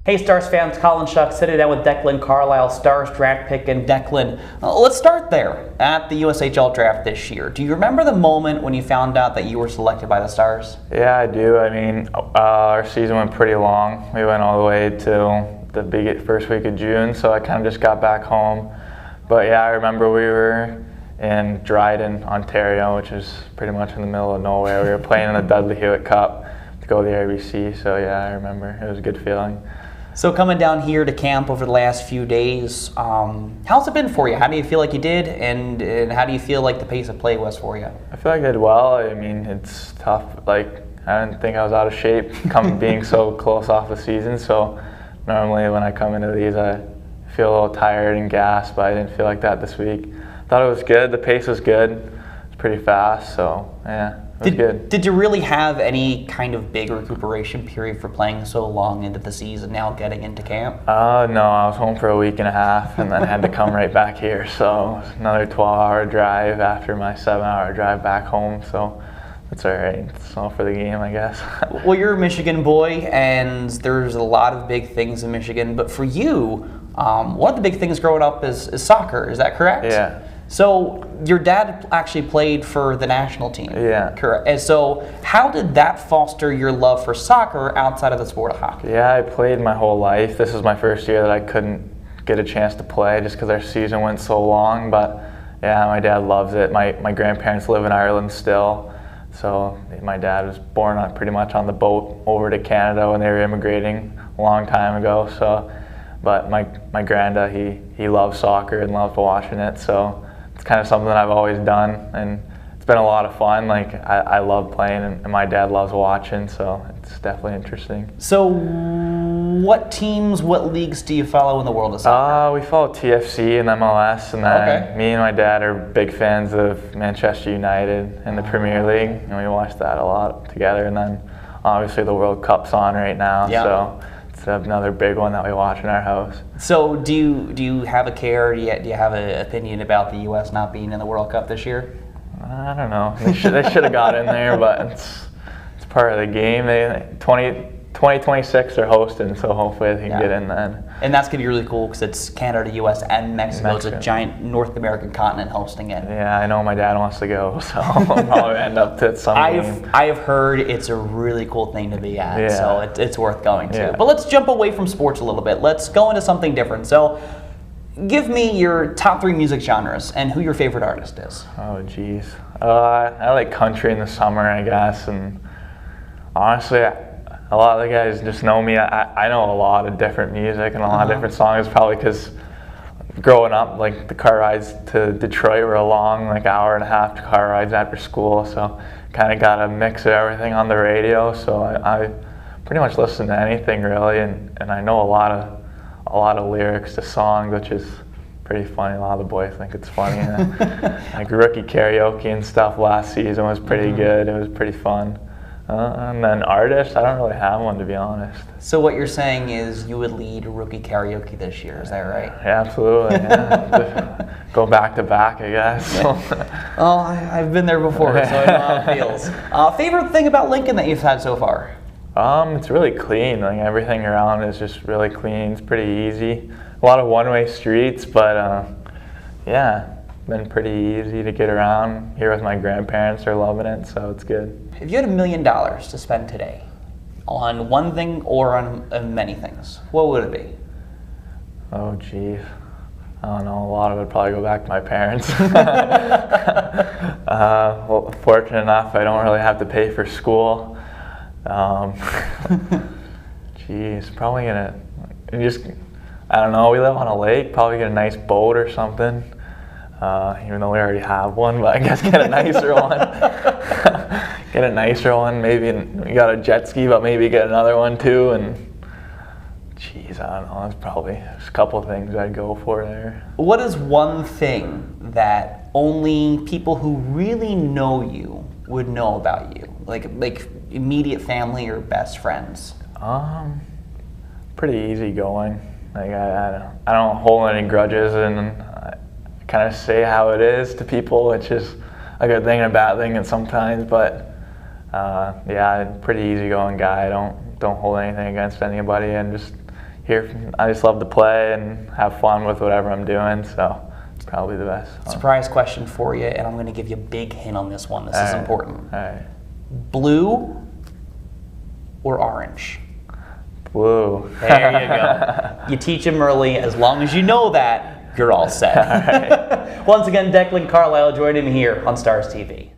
Hey Stars fans, Colin Shuck sitting down with Declan Carlile, Stars draft pick. And Declan, let's start there at the USHL draft this year. Do you remember the moment when you found out that you were selected by the Stars? Yeah, I do. I mean, our season went pretty long. We went all the way to the first week of June, so I kind of just got back home. But yeah, I remember we were in Dryden, Ontario, which is pretty much in the middle of nowhere. We were playing in the Dudley Hewitt Cup to go to the RBC, so yeah, I remember. It was a good feeling. So coming down here to camp over the last few days, how's it been for you? How do you feel like you did, and how do you feel like the pace of play was for you? I feel like I did well. I mean, it's tough. Like, I didn't think I was out of shape being so close off the season, so normally when I come into these I feel a little tired and gassed, but I didn't feel like that this week. Thought it was good. The pace was good. It's pretty fast, so yeah. It was good. Did you really have any kind of big recuperation period for playing so long into the season, now getting into camp? No, I was home for a week and a half and then had to come right back here. So another 12-hour drive after my 7-hour drive back home. So that's all right. It's all for the game, I guess. Well, you're a Michigan boy, and there's a lot of big things in Michigan. But for you, one of the big things growing up is soccer. Is that correct? Yeah. So your dad actually played for the national team. Yeah. Correct. And so how did that foster your love for soccer outside of the sport of hockey? Yeah, I played my whole life. This was my first year that I couldn't get a chance to play just because our season went so long. But yeah, my dad loves it. My grandparents live in Ireland still. So my dad was born pretty much on the boat over to Canada when they were immigrating a long time ago. So, but my granddad, he loves soccer and loves watching it. So it's kind of something that I've always done, and it's been a lot of fun. Like, I love playing, and my dad loves watching, so it's definitely interesting. So what teams, what leagues do you follow in the world of soccer? We follow TFC and MLS, and then me and my dad are big fans of Manchester United and the Premier League, and we watch that a lot together. And then obviously the World Cup's on right now, so it's another big one that we watch in our house. So do you have a care? Do you have an opinion about the U.S. not being in the World Cup this year? I don't know. They should have got in there, but it's part of the game. 2026 they're hosting, so hopefully they can get in then. And that's going to be really cool because it's Canada, U.S., and Mexico. It's a giant North American continent hosting it. Yeah, I know my dad wants to go, so I'll probably end up at some game. I have heard it's a really cool thing to be at, so it's worth going to. Yeah. But let's jump away from sports a little bit. Let's go into something different. So give me your top 3 music genres and who your favorite artist is. Oh, geez. I like country in the summer, I guess, and honestly, a lot of the guys just know me. I know a lot of different music and a lot of different songs, probably because growing up, like, the car rides to Detroit were a long, like, hour and a half car rides after school, so kind of got a mix of everything on the radio. So I pretty much listen to anything really, and I know a lot of lyrics to songs, which is pretty funny. A lot of the boys think it's funny. Like rookie karaoke and stuff last season was pretty good. It was pretty fun. And then artists, I don't really have one, to be honest. So what you're saying is you would lead rookie karaoke this year, is that right? Yeah, absolutely. Yeah. Go back to back, I guess. Well, I've been there before, so I know how it feels. Favorite thing about Lincoln that you've had so far? It's really clean. Like, everything around is just really clean. It's pretty easy. A lot of one-way streets, but yeah. Been pretty easy to get around. Here with my grandparents, they're loving it, so it's good. If you had $1 million to spend today on one thing or on many things, what would it be? Oh, geez. I don't know. A lot of it would probably go back to my parents. Well, fortunate enough, I don't really have to pay for school. Geez, probably gonna I don't know. We live on a lake. Probably get a nice boat or something. Even though we already have one, but I guess get a nicer one. Get a nicer one. Maybe we got a jet ski, but maybe get another one too. And geez, I don't know. That's probably just a couple of things I'd go for there. What is one thing that only people who really know you would know about you, like immediate family or best friends? Pretty easygoing. Like I don't hold any grudges, and kind of say how it is to people, which is a good thing and a bad thing sometimes. But yeah, pretty easygoing guy. I don't hold anything against anybody, and just I just love to play and have fun with whatever I'm doing, so it's probably the best. Surprise question for you, and I'm going to give you a big hint on this one. This is important. All right. Blue or orange? Blue. There you go. You teach them early. As long as you know that, you're all set. All right. Once again, Declan Carlile joining me here on Stars TV.